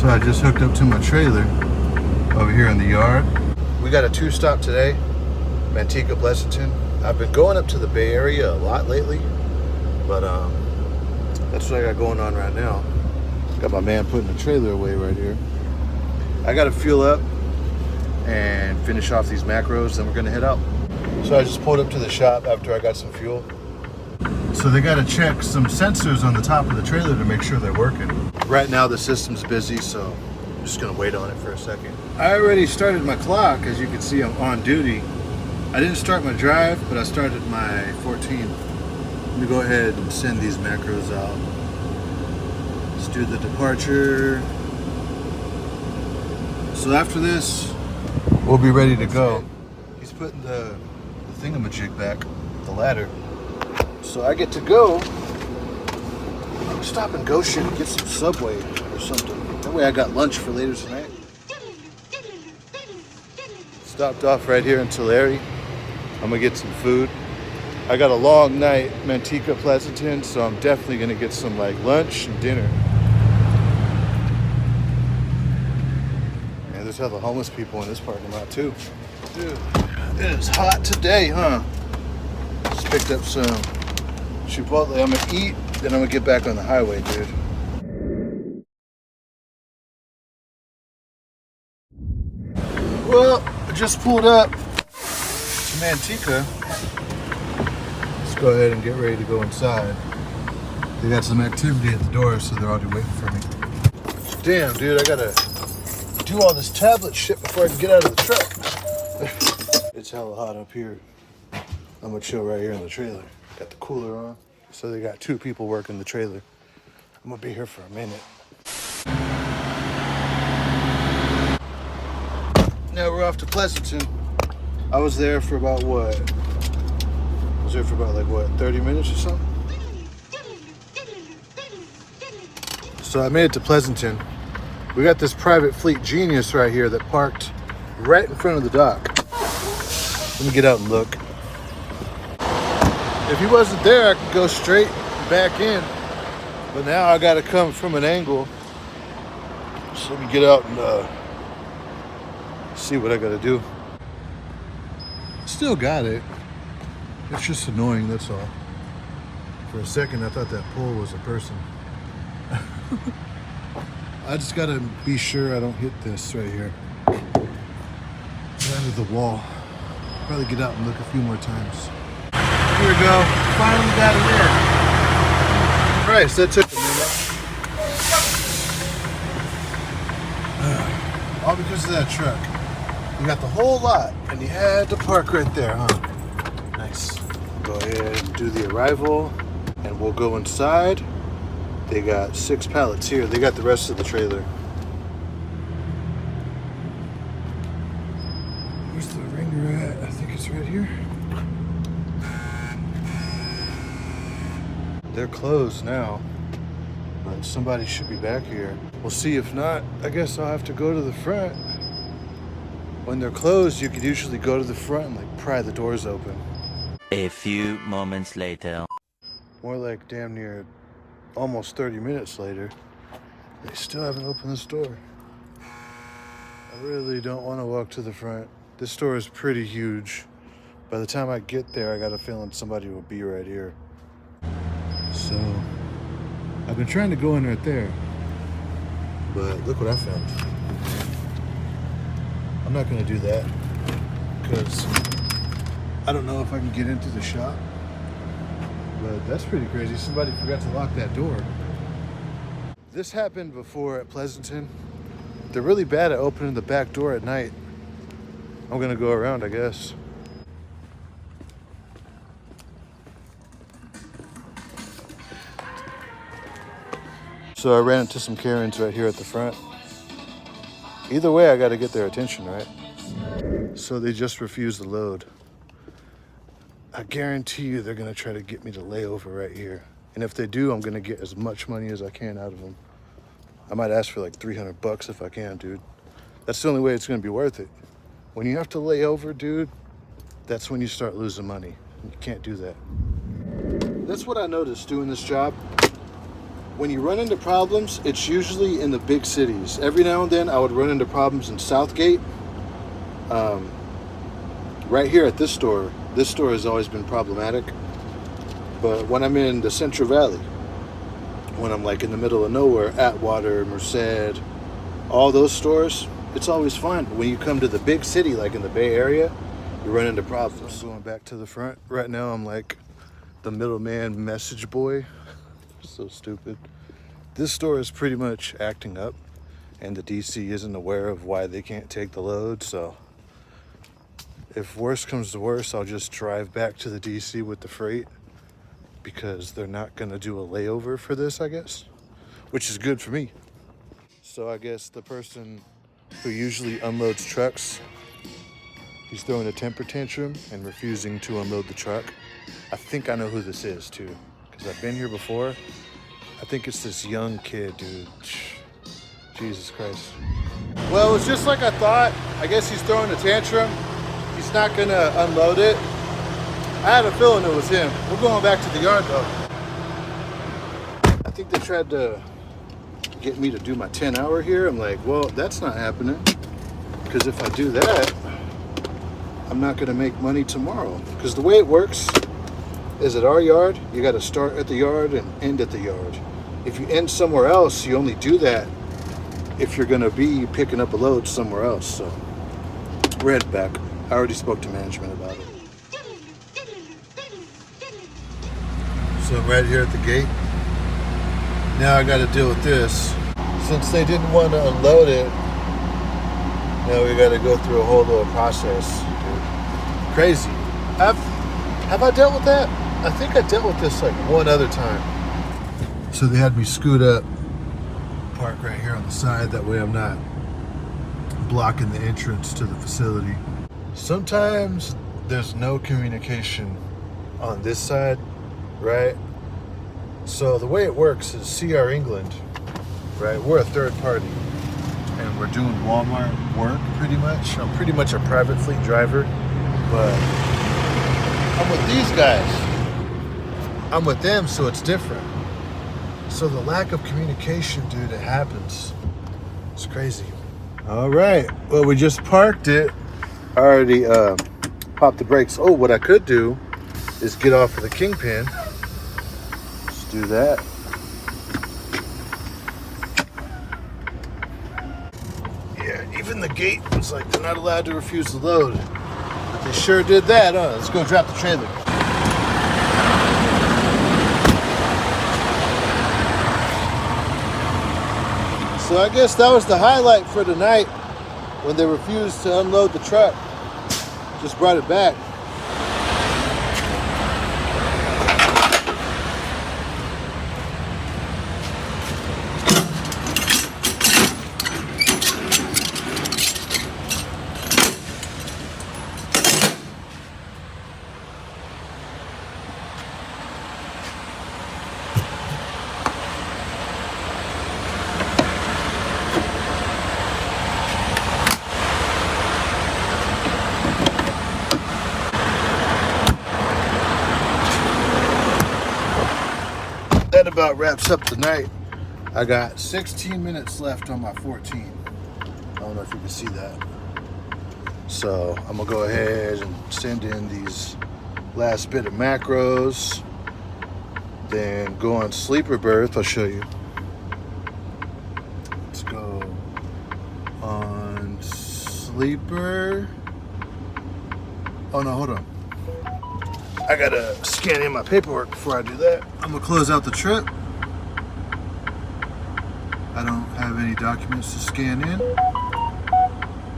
So I just hooked up to my trailer over here in the yard. We got a 2-stop today, Manteca, Pleasanton. I've been going up to the Bay Area a lot lately, but that's what I got going on right now. Got my man putting the trailer away right here. I got to fuel up and finish off these macros, then we're gonna head out. So I just pulled up to the shop after I got some fuel. So they got to check some sensors on the top of the trailer to make sure they're working. Right now the system's busy, so I'm just gonna wait on it for a second. I already started my clock. As you can see, I'm on duty. I didn't start my drive, but I started my 14. Let me go ahead and send these macros out. Let's do the departure. So after this, we'll be ready to go. He's putting the thingamajig back, the ladder. So I get to go stop in Goshen and get some Subway or something. That way I got lunch for later tonight. Stopped off right here in Tulare. I'm gonna get some food. I got a long night, Manteca, Pleasanton, so I'm definitely gonna get some like lunch and dinner. And there's other homeless people in this parking lot too. Dude, it is hot today, huh? Just picked up some Chipotle. I'm gonna eat, then I'm gonna get back on the highway, dude. Well, I just pulled up to Manteca. Let's go ahead and get ready to go inside. They got some activity at the door, so they're already waiting for me. Damn, dude, I gotta do all this tablet shit before I can get out of the truck. It's hella hot up here. I'm gonna chill right here in the trailer. Got the cooler on. So they got 2 people working the trailer. I'm gonna be here for a minute. Now we're off to Pleasanton. I was there for about what? I was there for about like what, 30 minutes or something? So I made it to Pleasanton. We got this private fleet genius right here that parked right in front of the dock. Let me get out and look. If he wasn't there, I could go straight back in. But now I gotta come from an angle. So let me get out and see what I gotta do. Still got it. It's just annoying, that's all. For a second, I thought that pole was a person. I just gotta be sure I don't hit this right here. Right into the wall. Probably get out and look a few more times. Here we go. Finally got it in. Christ, that took a minute. All because of that truck. You got the whole lot, and you had to park right there, huh? Nice. Go ahead and do the arrival, and we'll go inside. They got 6 pallets here. They got the rest of the trailer. Where's the ringer at? I think it's right here. They're closed now, but somebody should be back here. We'll see. If not, I guess I'll have to go to the front. When they're closed, you could usually go to the front and like pry the doors open. A few moments later. More like damn near almost 30 minutes later. They still haven't opened this door. I really don't want to walk to the front. This store is pretty huge. By the time I get there, I got a feeling somebody will be right here. So, I've been trying to go in right there, but look what I found. I'm not gonna do that, because I don't know if I can get into the shop, but that's pretty crazy. Somebody forgot to lock that door. This happened before at Pleasanton. They're really bad at opening the back door at night. I'm gonna go around, I guess. So I ran into some Karens right here at the front. Either way, I gotta get their attention, right? So they just refused the load. I guarantee you they're gonna try to get me to lay over right here. And if they do, I'm gonna get as much money as I can out of them. I might ask for like 300 bucks if I can, dude. That's the only way it's gonna be worth it. When you have to lay over, dude, that's when you start losing money. You can't do that. That's what I noticed doing this job. when you run into problems, it's usually in the big cities. Every now and then I would run into problems in Southgate. Right here at this store has always been problematic. But when I'm in the Central Valley, when I'm like in the middle of nowhere, Atwater, Merced, all those stores, it's always fine. But when you come to the big city, like in the Bay Area, you run into problems. So going back to the front, right now I'm like the middleman message boy. So stupid. This store is pretty much acting up, and the DC isn't aware of why they can't take the load. So if worse comes to worse, I'll just drive back to the DC with the freight, because they're not gonna do a layover for this, I guess, which is good for me. So I guess the person who usually unloads trucks, he's throwing a temper tantrum and refusing to unload the truck. I think I know who this is too, because I've been here before. I think it's this young kid, dude. Jesus Christ. Well, it was just like I thought. I guess he's throwing a tantrum. He's not gonna unload it. I had a feeling it was him. We're going back to the yard though. I think they tried to get me to do my 10-hour here. I'm like, well, that's not happening. Because if I do that, I'm not gonna make money tomorrow. Because the way it works is at our yard, you gotta start at the yard and end at the yard. If you end somewhere else, you only do that if you're gonna be picking up a load somewhere else. So we're headed back. I already spoke to management about it. So I'm right here at the gate. Now I gotta deal with this. Since they didn't want to unload it, now we gotta go through a whole little process. Dude. Crazy. Have I dealt with that? I think I dealt with this like one other time. So they had me scoot up, park right here on the side. That way I'm not blocking the entrance to the facility. Sometimes there's no communication on this side, right? So the way it works is CR England, right? We're a third party and we're doing Walmart work pretty much. I'm pretty much a private fleet driver, but I'm with these guys. I'm with them, so it's different. So the lack of communication, dude, it happens. It's crazy. All right, well, we just parked it. I already popped the brakes. Oh, what I could do is get off of the Kingpin. Let's do that. Yeah, even the gate was like, they're not allowed to refuse the load. But they sure did that, huh? Let's go drop the trailer. So I guess that was the highlight for tonight, when they refused to unload the truck. Just brought it back. That about wraps up the night. I got 16 minutes left on my 14. I don't know if you can see that. So I'm gonna go ahead and send in these last bit of macros, then go on sleeper berth. I'll show you. Let's go on sleeper. Oh no, hold on. I gotta scan in my paperwork before I do that. I'm gonna close out the trip. I don't have any documents to scan in.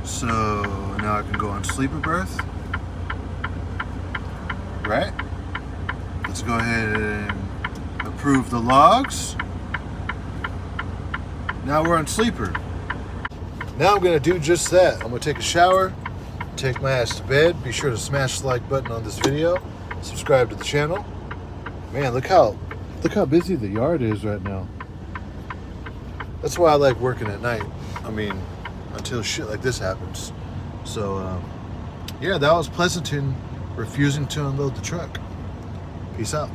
So now I can go on sleeper berth. Right? Let's go ahead and approve the logs. Now we're on sleeper. Now I'm gonna do just that. I'm gonna take a shower, take my ass to bed. Be sure to smash the like button on this video. Subscribe to the channel. Man, look how busy the yard is right now. That's why I like working at night. I mean, until shit like this happens. So, yeah, that was Pleasanton refusing to unload the truck. Peace out.